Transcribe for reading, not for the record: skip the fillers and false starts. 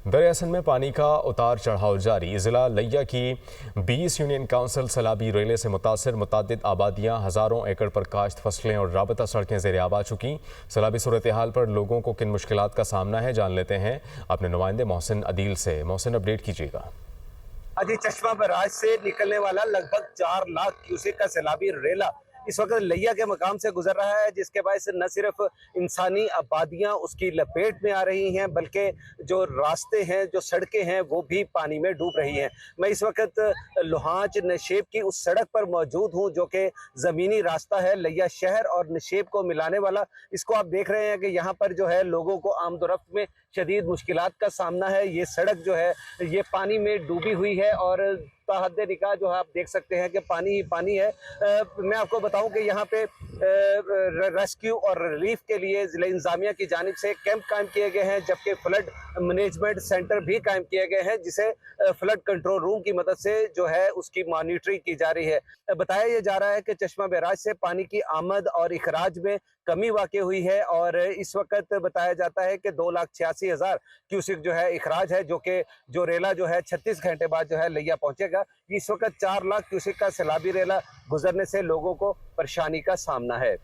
दरअसल में पानी का उतार चढ़ाव जारी। जिला लिया की 20 यूनियन काउंसिल सैलाबी रेले से मुतासर मुतअद्दिद आबादियाँ, हज़ारों एकड़ पर काश्त फसलें और राबता सड़कें ज़ेर आब आ चुकी। सैलाबी सूरत हाल पर लोगों को किन मुश्किलात का सामना है, जान लेते हैं अपने नुमाइंदे मोहसिन अदील से। मोहसिन, अपडेट कीजिएगा। आज चश्मा बराज से निकलने वाला लगभग 4 लाख क्यूसेक का सैलाबी रेला इस वक्त लिया के मकाम से गुजर रहा है, जिसके बायस न सिर्फ इंसानी आबादियां उसकी लपेट में आ रही हैं, बल्कि जो रास्ते हैं, जो सड़कें हैं, वो भी पानी में डूब रही हैं। मैं इस वक्त लोहांच नशेब की उस सड़क पर मौजूद हूं, जो कि ज़मीनी रास्ता है लिया शहर और नशेब को मिलाने वाला। इसको आप देख रहे हैं कि यहाँ पर जो है लोगों को आमदोरफ्त में शदीद मुश्किलात का सामना है। ये सड़क जो है ये पानी में डूबी हुई है और ताहद्दे निगाह जो है आप देख सकते हैं कि पानी ही पानी है। मैं आपको बताऊं कि यहाँ पे रेस्क्यू और रिलीफ के लिए ज़िला इंतजामिया की जानिब से कैंप कायम किए गए हैं, जबकि फ्लड मैनेजमेंट सेंटर भी कायम किए गए हैं, जिसे फ्लड कंट्रोल रूम की मदद से जो है उसकी मॉनिटरिंग की जा रही है। बताया यह जा रहा है कि चश्मा बैराज से पानी की आमद और इखराज में कमी वाक़ई हुई है और इस वक्त बताया जाता है कि 2,86,000 क्यूसिक जो है इखराज है, जो रेला जो है 36 घंटे बाद जो है लिया पहुंचेगा। इस वक्त 4 लाख क्यूसिक का सैलाबी रेला गुजरने से लोगों को परेशानी का सामना है।